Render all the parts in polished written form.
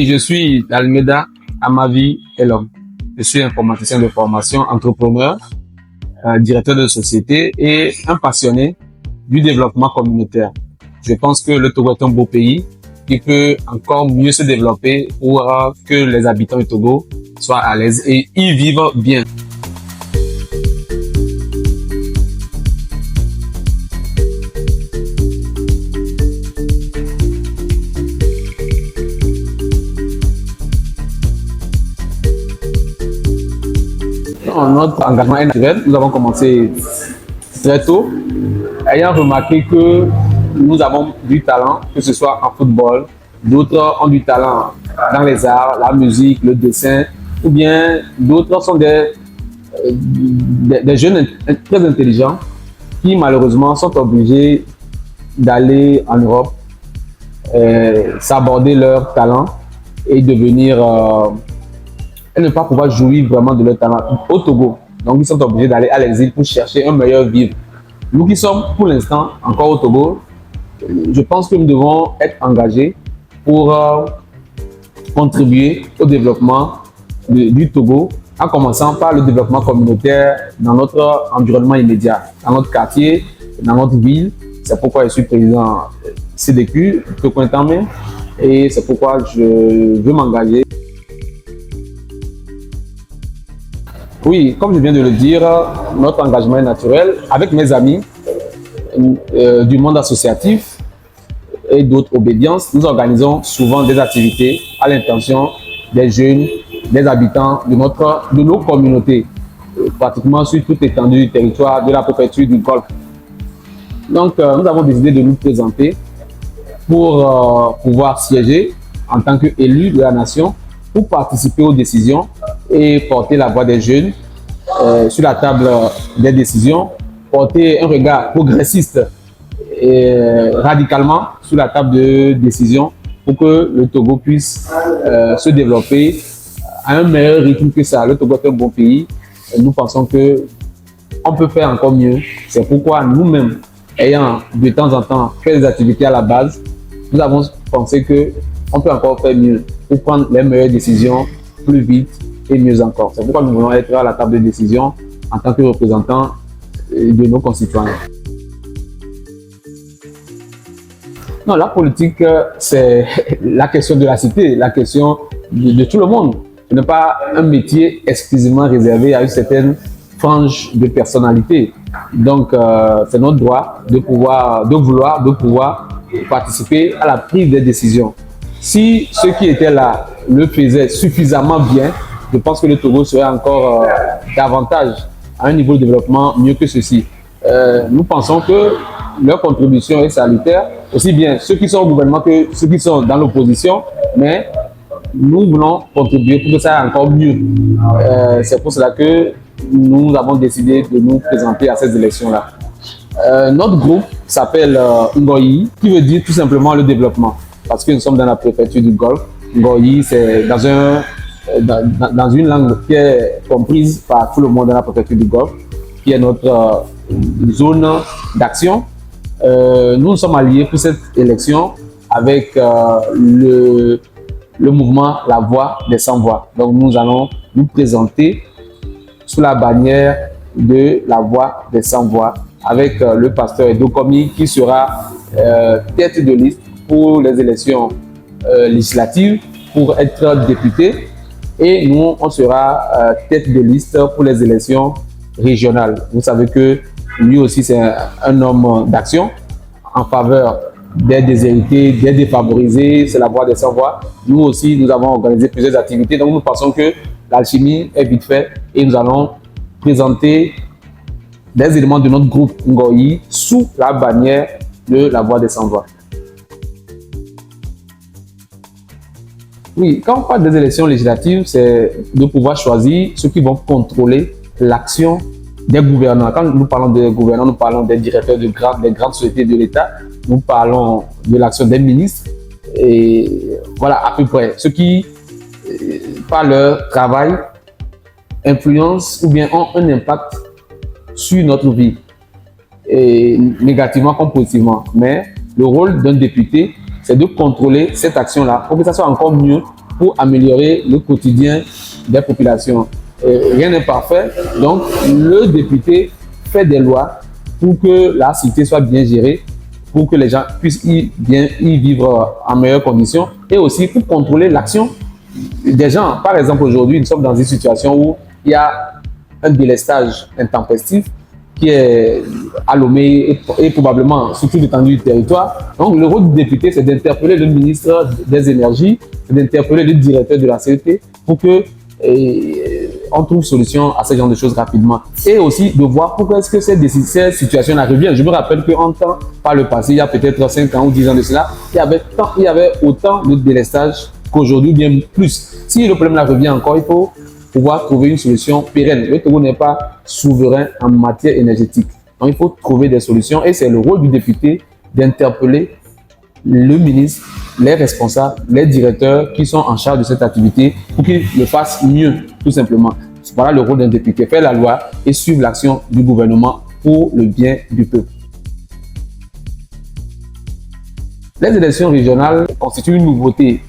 Je suis Almeda Amavi Elom. Je suis informaticien de formation, entrepreneur, directeur de société et un passionné du développement communautaire. Je pense que le Togo est un beau pays qui peut encore mieux se développer pour que les habitants du Togo soient à l'aise et y vivent bien. Notre engagement est naturel. Nous avons commencé très tôt, ayant remarqué que nous avons du talent, que ce soit en football, d'autres ont du talent dans les arts, la musique, le dessin, ou bien d'autres sont des jeunes très intelligents qui malheureusement sont obligés d'aller en Europe, s'aborder leur talent et devenir et ne pas pouvoir jouir vraiment de leur talent au Togo. Donc, ils sont obligés d'aller à l'exil pour chercher un meilleur vivre. Nous qui sommes pour l'instant encore au Togo, je pense que nous devons être engagés pour contribuer au développement du Togo, en commençant par le développement communautaire dans notre environnement immédiat, dans notre quartier, dans notre ville. C'est pourquoi je suis président CDQ, Togo Intamé, et c'est pourquoi je veux m'engager. Oui, comme je viens de le dire, notre engagement est naturel. Avec mes amis du monde associatif et d'autres obédiences, nous organisons souvent des activités à l'intention des jeunes, des habitants de nos communautés, pratiquement sur toute l'étendue du territoire de la préfecture du Golfe. Donc, nous avons décidé de nous présenter pour pouvoir siéger en tant qu'élus de la nation, pour participer aux décisions et porter la voix des jeunes sur la table des décisions, porter un regard progressiste et radicalement sur la table de décision pour que le Togo puisse se développer à un meilleur rythme que ça. Le Togo est un bon pays et nous pensons qu'on peut faire encore mieux. C'est pourquoi nous-mêmes, ayant de temps en temps fait des activités à la base, nous avons pensé qu'on peut encore faire mieux pour prendre les meilleures décisions plus vite et mieux encore. C'est pourquoi nous voulons être à la table de décision en tant que représentants de nos concitoyens. Non, la politique, c'est la question de la cité, la question de tout le monde. Ce n'est pas un métier exclusivement réservé à une certaine frange de personnalité. Donc, c'est notre droit de pouvoir participer à la prise des décisions. Si ceux qui étaient là le faisaient suffisamment bien, je pense que le Togo serait encore davantage à un niveau de développement mieux que ceci. Nous pensons que leur contribution est salutaire, aussi bien ceux qui sont au gouvernement que ceux qui sont dans l'opposition, mais nous voulons contribuer pour que ça aille encore mieux. C'est pour cela que nous avons décidé de nous présenter à ces élections-là. Notre groupe s'appelle Ngoyi, qui veut dire tout simplement le développement. Parce que nous sommes dans la préfecture du Golfe. Ngoyi, c'est dans une langue qui est comprise par tout le monde dans la préfecture du Golfe, qui est notre zone d'action. Nous sommes alliés pour cette élection avec le mouvement La Voix des Sans-Voix. Donc nous allons nous présenter sous la bannière de La Voix des Sans-Voix avec le pasteur Edo Komi qui sera tête de liste pour les élections législatives pour être député, et nous on sera tête de liste pour les élections régionales. Vous savez que lui aussi c'est un homme d'action en faveur des déshérités, des défavorisés, c'est La Voix des Sans-Voix. Nous aussi nous avons organisé plusieurs activités, donc nous pensons que l'alchimie est vite faite et nous allons présenter des éléments de notre groupe Ngoyi sous la bannière de La Voix des Sans-Voix. Oui, quand on parle des élections législatives, c'est de pouvoir choisir ceux qui vont contrôler l'action des gouvernants. Quand nous parlons des gouvernants, nous parlons des directeurs des grandes sociétés de l'État, nous parlons de l'action des ministres, et voilà à peu près ceux qui, par leur travail, influencent ou bien ont un impact sur notre vie, et négativement comme positivement. Mais le rôle d'un député, c'est de contrôler cette action-là pour que ça soit encore mieux pour améliorer le quotidien des populations. Rien n'est parfait, donc le député fait des lois pour que la cité soit bien gérée, pour que les gens puissent y vivre en meilleures conditions et aussi pour contrôler l'action des gens. Par exemple, aujourd'hui, nous sommes dans une situation où il y a un délestage intempestif qui est à Lomé et probablement sur toute l'étendue du territoire. Donc, le rôle du député, c'est d'interpeller le ministre des Énergies, c'est d'interpeller le directeur de la CET pour que on trouve solution à ce genre de choses rapidement. Et aussi de voir pourquoi est-ce que ces situations reviennent. Je me rappelle qu'en temps, par le passé, il y a peut-être 5 ans ou 10 ans de cela, il y avait autant de délestage qu'aujourd'hui, bien plus. Si le problème revient encore, il faut pouvoir trouver une solution pérenne. Le Togo n'est pas souverain en matière énergétique. Donc, il faut trouver des solutions et c'est le rôle du député d'interpeller le ministre, les responsables, les directeurs qui sont en charge de cette activité pour qu'ils le fassent mieux, tout simplement. Voilà le rôle d'un député, faire la loi et suivre l'action du gouvernement pour le bien du peuple. Les élections régionales constituent une nouveauté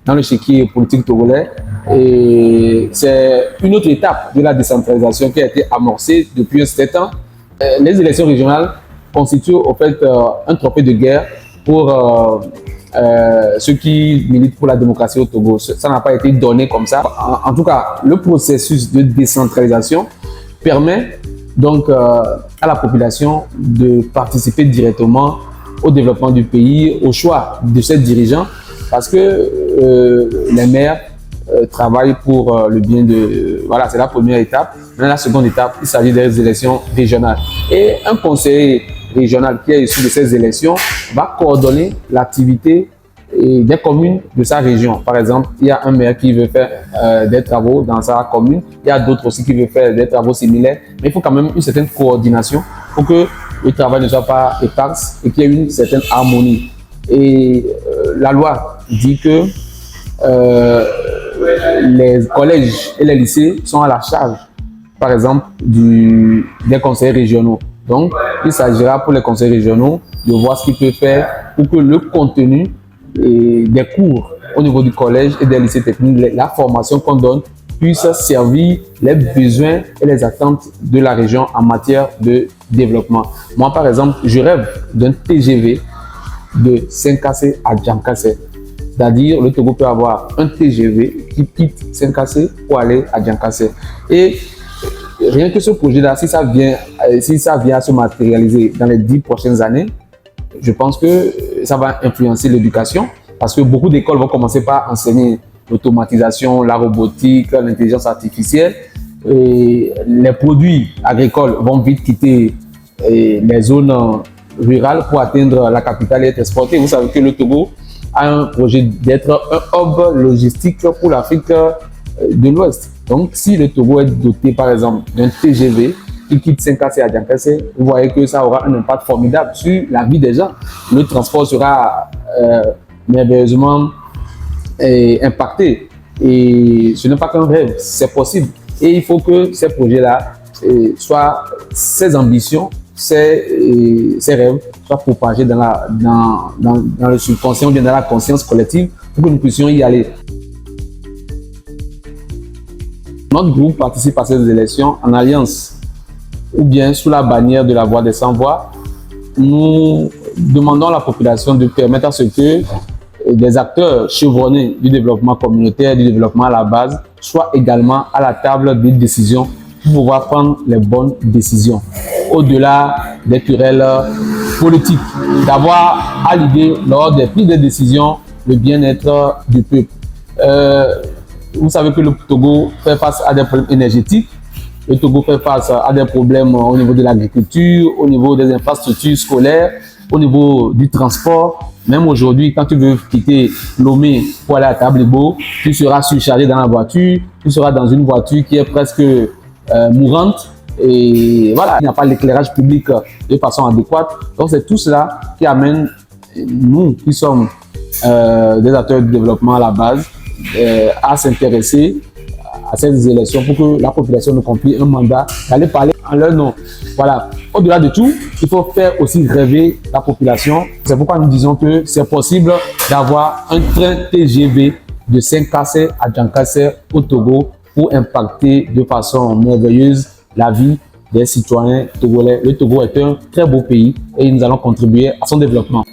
dans le chéquier politique togolais et c'est une autre étape de la décentralisation qui a été amorcée depuis un certain temps. Les élections régionales constituent au fait un trophée de guerre pour ceux qui militent pour la démocratie au Togo. Ça n'a pas été donné comme ça. En tout cas, le processus de décentralisation permet donc à la population de participer directement au développement du pays, au choix de ses dirigeants, parce que les maires travaillent pour le bien de... Voilà, c'est la première étape. Dans la seconde étape, il s'agit des élections régionales. Et un conseiller régional qui est issu de ces élections va coordonner l'activité des communes de sa région. Par exemple, il y a un maire qui veut faire des travaux dans sa commune, il y a d'autres aussi qui veulent faire des travaux similaires, mais il faut quand même une certaine coordination pour que le travail ne soit pas éparse et qu'il y ait une certaine harmonie. Et la loi dit que les collèges et les lycées sont à la charge, par exemple, des conseils régionaux. Donc, il s'agira pour les conseils régionaux de voir ce qu'ils peuvent faire pour que le contenu des cours au niveau du collège et des lycées techniques, la formation qu'on donne, puisse servir les besoins et les attentes de la région en matière de développement. Moi, par exemple, je rêve d'un TGV de Senkasé à Djankasé. C'est-à-dire, le Togo peut avoir un TGV qui quitte Senkasé pour aller à Djankasé. Et rien que ce projet-là, si ça vient à se matérialiser dans les 10 prochaines années, je pense que ça va influencer l'éducation parce que beaucoup d'écoles vont commencer par enseigner l'automatisation, la robotique, l'intelligence artificielle. Et les produits agricoles vont vite quitter les zones rurales pour atteindre la capitale et être exportés. Vous savez que le Togo a un projet d'être un hub logistique pour l'Afrique de l'Ouest. Donc, si le Togo est doté, par exemple, d'un TGV qui quitte Senkasé à Djankasé, vous voyez que ça aura un impact formidable sur la vie des gens. Le transport sera merveilleusement impacté. Et ce n'est pas qu'un rêve, c'est possible. Et il faut que ces projets-là, ces ambitions, ces rêves soient propagés dans le subconscient ou bien dans la conscience collective pour que nous puissions y aller. Notre groupe participe à ces élections en alliance ou bien sous la bannière de la voix des sans-voix. Nous demandons à la population de permettre à ce que des acteurs chevronnés du développement communautaire, du développement à la base, soient également à la table des décisions pour pouvoir prendre les bonnes décisions. Au-delà des querelles politiques, d'avoir à l'idée lors des prises de décisions le bien-être du peuple. Vous savez que le Togo fait face à des problèmes énergétiques. Le Togo fait face à des problèmes au niveau de l'agriculture, au niveau des infrastructures scolaires, au niveau du transport. Même aujourd'hui, quand tu veux quitter Lomé pour aller à Tablibo, tu seras surchargé dans la voiture, tu seras dans une voiture qui est presque mourante. Et voilà, il n'y a pas l'éclairage public de façon adéquate. Donc c'est tout cela qui amène nous qui sommes des acteurs de développement à la base à s'intéresser à ces élections pour que la population nous confie un mandat d'aller parler en leur nom. Voilà. Au-delà de tout, il faut faire aussi rêver la population. C'est pourquoi nous disons que c'est possible d'avoir un train TGV de Saint-Cassé à Djancassé au Togo pour impacter de façon merveilleuse la vie des citoyens togolais. Le Togo est un très beau pays et nous allons contribuer à son développement.